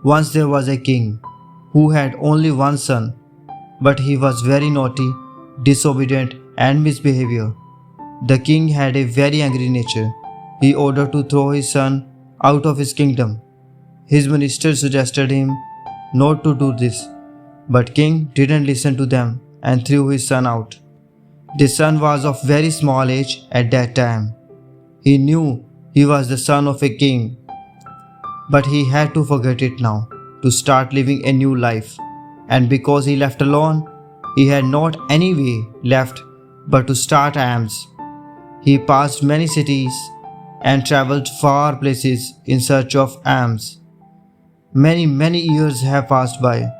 Once there was a king who had only one son, but he was very naughty, disobedient, and misbehavior. The king had a very angry nature. He ordered to throw his son out of his kingdom. His ministers suggested him not to do this, but king didn't listen to them and threw his son out. The son was of very small age at that time. He knew he was the son of a king, but he had to forget it now to start living a new life. And because he left alone, he had not any way left but to start alms. He passed many cities and traveled far places in search of alms. Many years have passed by.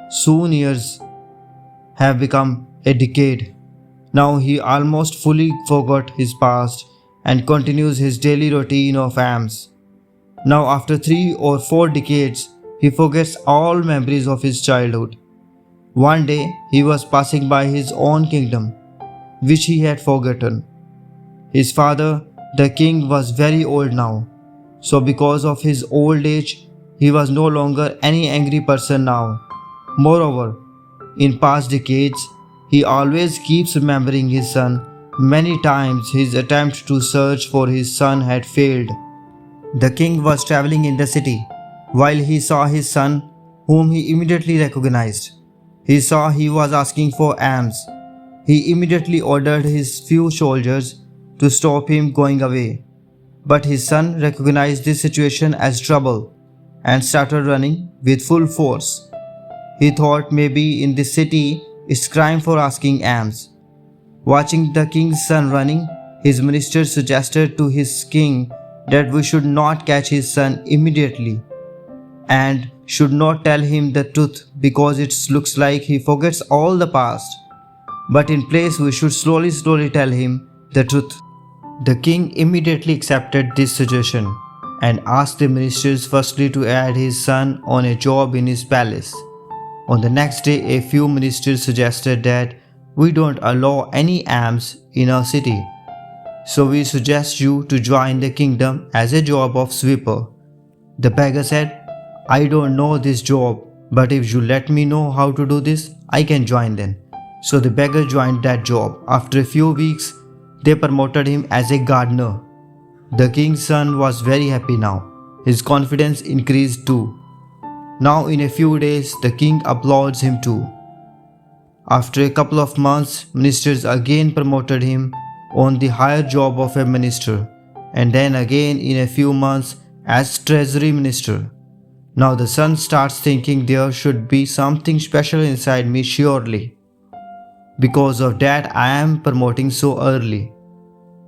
Soon years have become a decade. Now he almost fully forgot his past and continues his daily routine of alms. Now after 3 or 4 decades, he forgets all memories of his childhood. One day he was passing by his own kingdom, which he had forgotten. His father, the king, was very old now, so because of his old age, he was no longer any angry person now. Moreover, in past decades, he always keeps remembering his son. Many times his attempt to search for his son had failed. The king was traveling in the city while he saw his son, whom he immediately recognized. He saw he was asking for alms. He immediately ordered his few soldiers to stop him going away. But his son recognized this situation as trouble and started running with full force. He thought maybe in this city it's crime for asking alms. Watching the king's son running, his minister suggested to his king that we should not catch his son immediately and should not tell him the truth because it looks like he forgets all the past. But in place we should slowly tell him the truth. The king immediately accepted this suggestion and asked the ministers firstly to add his son on a job in his palace. On the next day, a few ministers suggested that we don't allow any alms in our city, so we suggest you to join the kingdom as a job of sweeper. The beggar said, I don't know this job, but if you let me know how to do this, I can join then. So the beggar joined that job. After a few weeks, they promoted him as a gardener. The king's son was very happy now. His confidence increased too. Now in a few days, the king applauds him too. After a couple of months, ministers again promoted him on the higher job of a minister, and then again in a few months as treasury minister. Now the son starts thinking there should be something special inside me surely. Because of that I am promoting so early.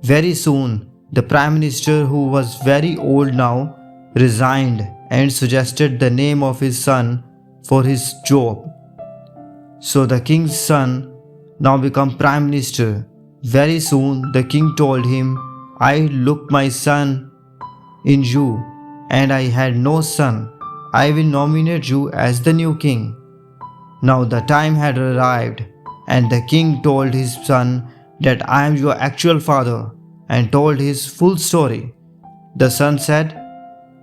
Very soon, the prime minister, who was very old now, resigned and suggested the name of his son for his job. So the king's son now became prime minister. Very soon the king told him, I look my son in you, and I had no son. I will nominate you as the new king. Now the time had arrived, and the king told his son that I am your actual father, and told his full story. The son said,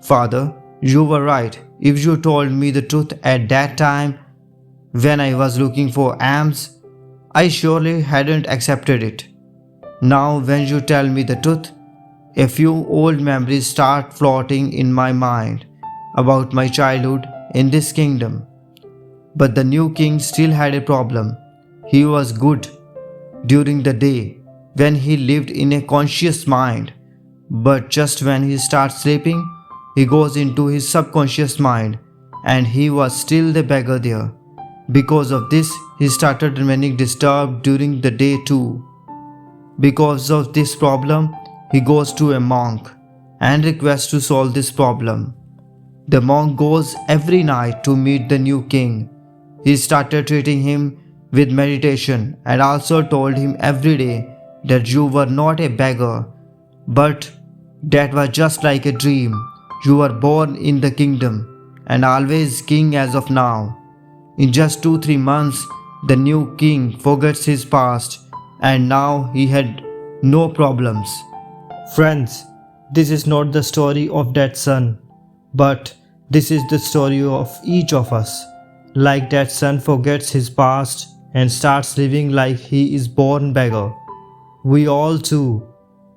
Father, you were right. If you told me the truth at that time when I was looking for alms, I surely hadn't accepted it. Now when you tell me the truth, a few old memories start floating in my mind about my childhood in this kingdom. But the new king still had a problem. He was good during the day when he lived in a conscious mind, but just when he starts sleeping, he goes into his subconscious mind, and he was still the beggar there. Because of this, he started remaining disturbed during the day too. Because of this problem, he goes to a monk and requests to solve this problem. The monk goes every night to meet the new king. He started treating him with meditation and also told him every day that you were not a beggar, but that was just like a dream. You were born in the kingdom and always king as of now. In just 2-3 months, the new king forgets his past, and now he had no problems. Friends, this is not the story of that son, but This is the story of each of us. Like that son forgets his past and starts living like he is born beggar. We all too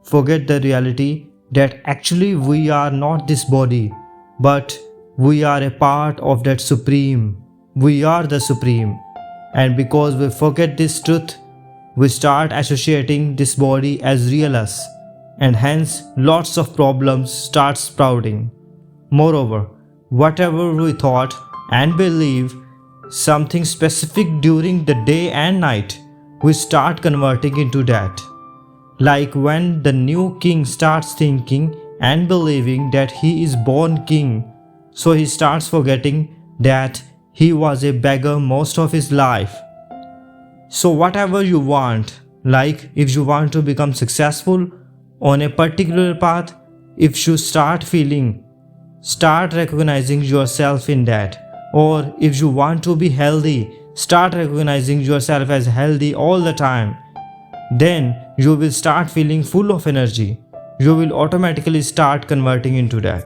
forget the reality that actually we are not this body, but we are a part of that supreme. We are the supreme. And because we forget this truth, we start associating this body as real us, and hence lots of problems start sprouting. Moreover, whatever we thought and believe something specific during the day and night, we start converting into that. Like when the new king starts thinking and believing that he is born king, so he starts forgetting that he was a beggar most of his life. So whatever you want, like if you want to become successful on a particular path, if you start recognizing yourself in that. Or if you want to be healthy, start recognizing yourself as healthy all the time. Then you will start feeling full of energy. You will automatically start converting into that.